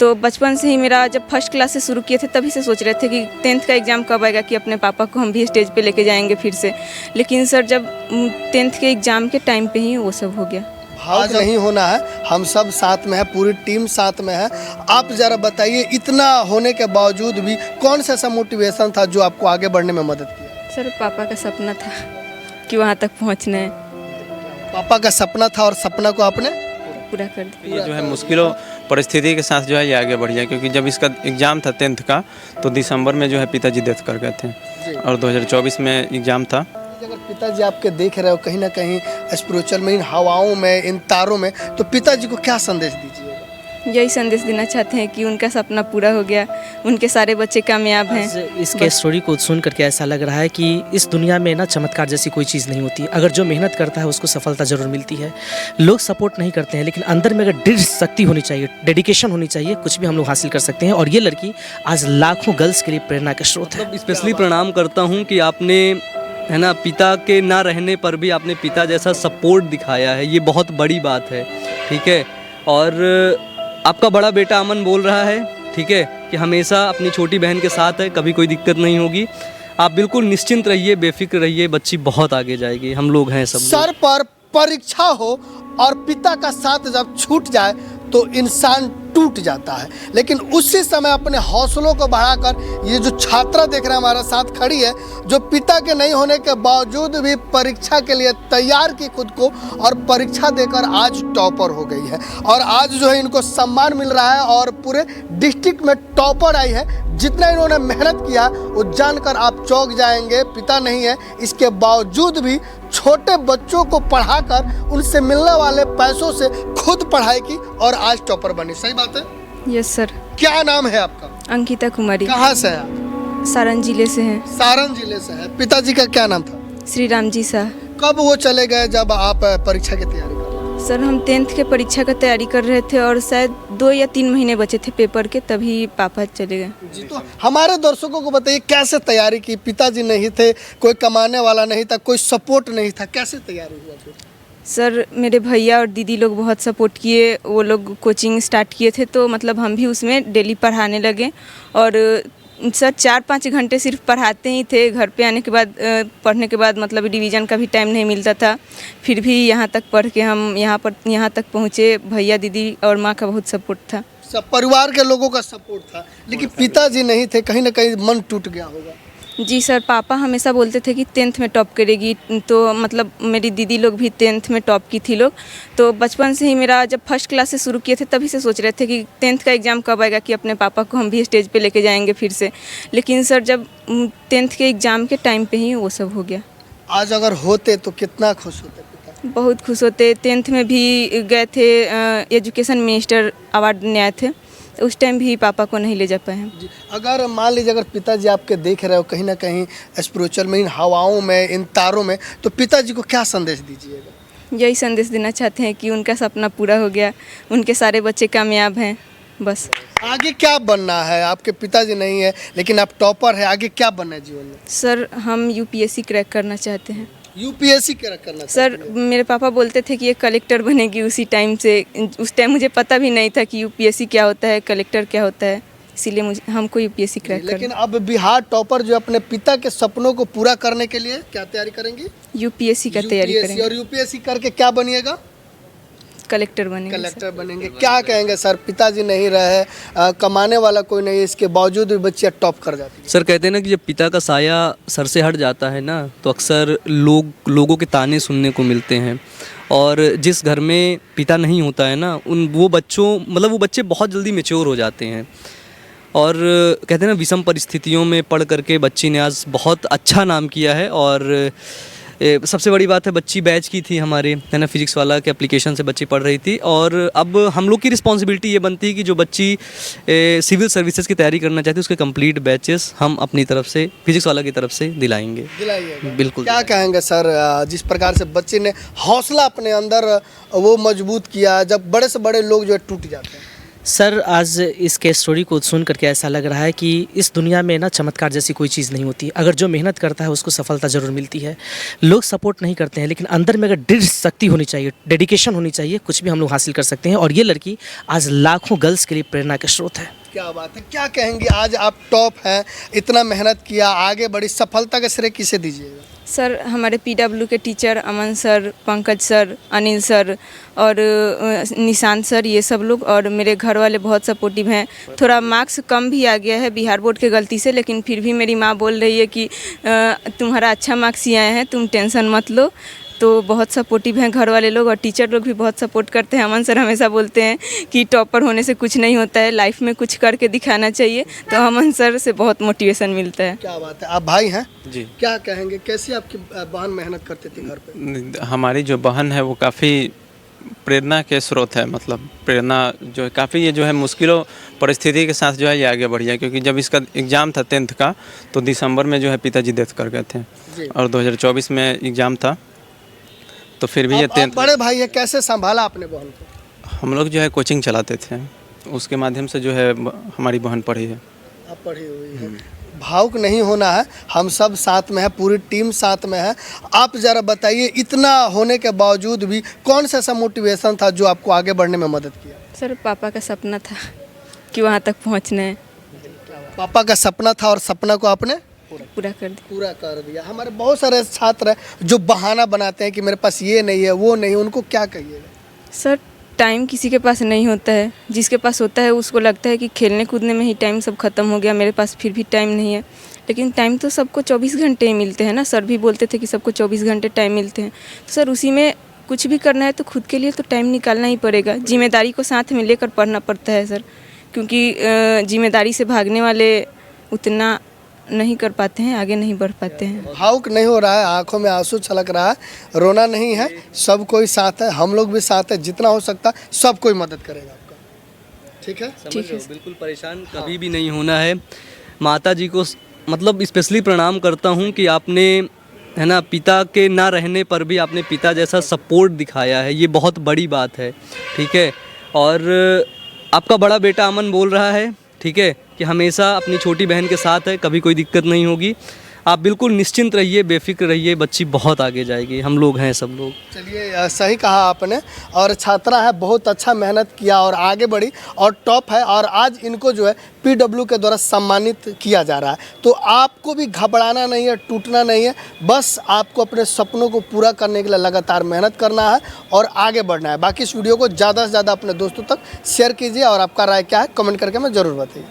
तो बचपन से ही मेरा जब फर्स्ट क्लास से शुरू किए थे तभी से सोच रहे थे कि 10th का एग्ज़ाम कब आएगा कि अपने पापा को हम भी स्टेज पे लेके जाएंगे फिर से। लेकिन सर जब 10th के एग्ज़ाम के टाइम पे ही वो सब हो गया। आज नहीं होना है, हम सब साथ में है, पूरी टीम साथ में है। आप ज़रा बताइए, इतना होने के बावजूद भी कौन सा ऐसा मोटिवेशन था जो आपको आगे बढ़ने में मदद किया? सर पापा का सपना था कि वहाँ तक पहुँचना है। पापा का सपना था और सपना को आपने पूरा कर दिया। ये जो है मुश्किलों परिस्थिति के साथ जो है ये आगे बढ़ गया, क्योंकि जब इसका एग्ज़ाम था 10th का तो दिसंबर में जो है पिताजी डेथ कर गए थे और 2024 में एग्ज़ाम था। अगर पिताजी आपके देख रहे हो कहीं ना कहीं स्पिरिचुअल में, इन हवाओं में, इन तारों में, तो पिताजी को क्या संदेश दीजिएगा? यही संदेश देना चाहते हैं कि उनका सपना पूरा हो गया, उनके सारे बच्चे कामयाब हैं। इसके स्टोरी को सुन करके ऐसा लग रहा है कि इस दुनिया में ना चमत्कार जैसी कोई चीज़ नहीं होती। अगर जो मेहनत करता है उसको सफलता जरूर मिलती है। लोग सपोर्ट नहीं करते हैं, लेकिन अंदर में अगर दृढ़ शक्ति होनी चाहिए, डेडिकेशन होनी चाहिए, कुछ भी हम लोग हासिल कर सकते हैं। और ये लड़की आज लाखों गर्ल्स के लिए प्रेरणा का स्रोत है। स्पेशली प्रणाम करता हूँ कि आपने, है ना, पिता के ना रहने पर भी आपने पिता जैसा सपोर्ट दिखाया है, ये बहुत बड़ी बात है। ठीक है, और आपका बड़ा बेटा अमन बोल रहा है, ठीक है, कि हमेशा अपनी छोटी बहन के साथ है, कभी कोई दिक्कत नहीं होगी। आप बिल्कुल निश्चिंत रहिए, बेफिक्र रहिए, बच्ची बहुत आगे जाएगी, हम लोग हैं सब लोग। सर पर परीक्षा हो और पिता का साथ जब छूट जाए तो इंसान टूट जाता है, लेकिन उसी समय अपने हौसलों को बढ़ाकर ये जो छात्रा देख रहे हैं हमारे साथ खड़ी है, जो पिता के नहीं होने के बावजूद भी परीक्षा के लिए तैयार की खुद को और परीक्षा देकर आज टॉपर हो गई है। और आज जो है इनको सम्मान मिल रहा है और पूरे डिस्ट्रिक्ट में टॉपर आई है। जितना इन्होंने मेहनत किया वो जानकर आप चौंक जाएंगे। पिता नहीं है, इसके बावजूद भी छोटे बच्चों को पढ़ाकर उनसे मिलने वाले पैसों से खुद पढ़ाई की और आज टॉपर बनी। सही बात है? Yes sir. क्या नाम है आपका? अंकिता कुमारी। कहाँ से है आप? सारण जिले से हैं। सारण जिले से है। पिताजी का क्या नाम था? श्री राम जी शाह। कब वो चले गए जब आप परीक्षा की तैयारी कर रहे थे? सर हम 10th के परीक्षा का तैयारी कर रहे थे और शायद 2 या 3 महीने बचे थे पेपर के, तभी पापा चले गए। जी, तो हमारे दर्शकों को बताइए कैसे तैयारी की? पिताजी नहीं थे, कोई कमाने वाला नहीं था, कोई सपोर्ट नहीं था, कैसे तैयारी हुआ फिर? सर मेरे भैया और दीदी लोग बहुत सपोर्ट किए। वो लोग कोचिंग स्टार्ट किए थे तो मतलब हम भी उसमें डेली पढ़ाने लगे। और सर 4-5 घंटे सिर्फ पढ़ाते ही थे। घर पे आने के बाद पढ़ने के बाद मतलब रिवीजन का भी टाइम नहीं मिलता था। फिर भी यहाँ तक पढ़ के हम यहाँ तक पहुँचे। भैया दीदी और माँ का बहुत सपोर्ट था। सब परिवार के लोगों का सपोर्ट था, लेकिन पिताजी नहीं थे, कहीं ना कहीं मन टूट गया होगा। जी सर, पापा हमेशा बोलते थे कि 10th में टॉप करेगी। तो मतलब मेरी दीदी लोग भी 10th में टॉप की थी लोग। तो बचपन से ही मेरा जब फर्स्ट क्लास से शुरू किए थे तभी से सोच रहे थे कि 10th का एग्ज़ाम कब आएगा कि अपने पापा को हम भी स्टेज पे लेके जाएंगे फिर से। लेकिन सर जब 10th के एग्ज़ाम के टाइम पे ही वो सब हो गया। आज अगर होते तो कितना खुश होते पिता? बहुत खुश होते। 10th में भी गए थे, एजुकेशन मिनिस्टर अवार्ड में आए थे, उस टाइम भी पापा को नहीं ले जा पाए हैं। अगर मान लीजिए अगर पिताजी आपके देख रहे हो कहीं ना कहीं स्पिरिचुअल में, इन हवाओं में, इन तारों में, तो पिताजी को क्या संदेश दीजिएगा? यही संदेश देना चाहते हैं कि उनका सपना पूरा हो गया, उनके सारे बच्चे कामयाब हैं। बस आगे क्या बनना है? आपके पिताजी नहीं है लेकिन आप टॉपर है, आगे क्या बनना है जीवन में? सर हम यूपीएससी क्रैक करना चाहते हैं। यूपीएससी क्रैक करना सर मेरे पापा बोलते थे कि ये कलेक्टर बनेगी उसी टाइम से। उस टाइम मुझे पता भी नहीं था कि यूपीएससी क्या होता है, कलेक्टर क्या होता है, इसीलिए हमको यूपीएससी क्रैक करना। लेकिन अब बिहार टॉपर जो अपने पिता के सपनों को पूरा करने के लिए क्या तैयारी करेंगे? यूपीएससी का तैयारी करेंगे। और यूपीएससी करके क्या बनिएगा? कलेक्टर बनेंगे। कलेक्टर बनेंगे। क्या कहेंगे सर, पिताजी नहीं रहे, कमाने वाला कोई नहीं, इसके बावजूद भी बच्चियाँ टॉप कर जाती है। सर कहते हैं ना कि जब पिता का साया सर से हट जाता है ना, तो अक्सर लोगों के ताने सुनने को मिलते हैं। और जिस घर में पिता नहीं होता है ना, वो बच्चे बहुत जल्दी मैच्योर हो जाते हैं। और कहते हैं ना, विषम परिस्थितियों में पढ़ करके बच्ची ने आज बहुत अच्छा नाम किया है। और सबसे बड़ी बात है, बच्ची बैच की थी हमारे, है ना, फिजिक्स वाला के एप्लीकेशन से बच्ची पढ़ रही थी। और अब हम लोग की रिस्पॉन्सिबिलिटी ये बनती है कि जो बच्ची सिविल सर्विसेज की तैयारी करना चाहती है उसके कंप्लीट बैचेस हम अपनी तरफ से, फिजिक्स वाला की तरफ से दिलाएंगे। बिल्कुल। क्या कहेंगे सर, जिस प्रकार से बच्चे ने हौसला अपने अंदर वो मजबूत किया, जब बड़े से बड़े लोग जो है टूट जाते हैं? सर आज इस केस स्टोरी को सुन करके ऐसा लग रहा है कि इस दुनिया में ना चमत्कार जैसी कोई चीज़ नहीं होती। अगर जो मेहनत करता है उसको सफलता ज़रूर मिलती है। लोग सपोर्ट नहीं करते हैं, लेकिन अंदर में अगर दृढ़ शक्ति होनी चाहिए, डेडिकेशन होनी चाहिए, कुछ भी हम लोग हासिल कर सकते हैं। और ये लड़की आज लाखों गर्ल्स के लिए प्रेरणा का स्रोत है। क्या बात है, क्या कहेंगे? आज आप टॉप हैं, इतना मेहनत किया, आगे बड़ी सफलता का श्रेय किसे दीजिएगा? सर हमारे पीडब्ल्यू के teacher Aman sir, Pankaj sir, Anil sir और निशांत सर, ये सब लोग, और मेरे घर वाले बहुत सपोर्टिव हैं। थोड़ा मार्क्स कम भी आ गया है बिहार बोर्ड के गलती से, लेकिन फिर भी मेरी माँ बोल रही है कि तुम्हारा अच्छा मार्क्स ही आए हैं, तुम टेंशन मत लो। तो बहुत सपोर्टिव हैं घर वाले लोग, और टीचर लोग भी बहुत सपोर्ट करते हैं। अमन सर हमेशा बोलते हैं कि टॉपर होने से कुछ नहीं होता है, लाइफ में कुछ करके दिखाना चाहिए। तो अमन सर से बहुत मोटिवेशन मिलता है। क्या बात है, आप भाई हैं जी। क्या कहेंगे, कैसी आपकी बहन मेहनत करती थी घर पे? हमारी जो बहन है वो काफ़ी प्रेरणा के स्रोत है। मतलब प्रेरणा जो है काफ़ी, ये जो है मुश्किलों परिस्थिति के साथ जो है ये आगे बढ़ी है। क्योंकि जब इसका एग्ज़ाम था 10th का, तो दिसंबर में जो है पिताजी डेथ कर गए थे और 2024 में एग्ज़ाम था। तो फिर भी ये आप 10th बड़े भाई है, कैसे संभाला आपने बहन को? हम लोग जो है कोचिंग चलाते थे, उसके माध्यम से जो है हमारी बहन पढ़ी है। आप पढ़ी हुई है। भावुक नहीं होना है, हम सब साथ में है, पूरी टीम साथ में है। आप ज़रा बताइए, इतना होने के बावजूद भी कौन सा ऐसा मोटिवेशन था जो आपको आगे बढ़ने में मदद किया? सर पापा का सपना था कि वहाँ तक पहुँचना है, पापा का सपना था और सपना को आपने पूरा कर दिया। पूरा कर दिया। हमारे बहुत सारे छात्र हैं जो बहाना बनाते हैं कि मेरे पास ये नहीं है, वो नहीं, उनको क्या कहिएगा? सर टाइम किसी के पास नहीं होता है, जिसके पास होता है उसको लगता है कि खेलने कूदने में ही टाइम सब खत्म हो गया, मेरे पास फिर भी टाइम नहीं है। लेकिन टाइम तो सबको 24 घंटे ही मिलते हैं ना। सर भी बोलते थे कि सबको 24 घंटे टाइम मिलते हैं, तो सर उसी में कुछ भी करना है तो खुद के लिए तो टाइम निकालना ही पड़ेगा। जिम्मेदारी को साथ में लेकर पढ़ना पड़ता है सर, क्योंकि जिम्मेदारी से भागने वाले उतना नहीं कर पाते हैं, आगे नहीं बढ़ पाते हैं। भावुक नहीं हो रहा है, आंखों में आंसू छलक रहा है, रोना नहीं है, सब कोई साथ है, हम लोग भी साथ है, जितना हो सकता है सब कोई मदद करेगा आपका। ठीक है, समझ लो, बिल्कुल परेशान कभी भी नहीं होना है। माता जी को मतलब स्पेशली प्रणाम करता हूँ कि आपने, है ना, पिता के ना रहने पर भी आपने पिता जैसा सपोर्ट दिखाया है, ये बहुत बड़ी बात है। ठीक है, और आपका बड़ा बेटा अमन बोल रहा है, ठीक है, कि हमेशा अपनी छोटी बहन के साथ है, कभी कोई दिक्कत नहीं होगी। आप बिल्कुल निश्चिंत रहिए, बेफिक्र रहिए, बच्ची बहुत आगे जाएगी, हम लोग हैं सब लोग। चलिए सही कहा आपने। और छात्रा है, बहुत अच्छा मेहनत किया और आगे बढ़ी और टॉप है, और आज इनको जो है पीडब्ल्यू के द्वारा सम्मानित किया जा रहा है। तो आपको भी घबराना नहीं है, टूटना नहीं है, बस आपको अपने सपनों को पूरा करने के लिए लगातार मेहनत करना है और आगे बढ़ना है। बाकी इस वीडियो को ज़्यादा से ज़्यादा अपने दोस्तों तक शेयर कीजिए और आपका राय क्या है कमेंट करके हमें ज़रूर बताइए।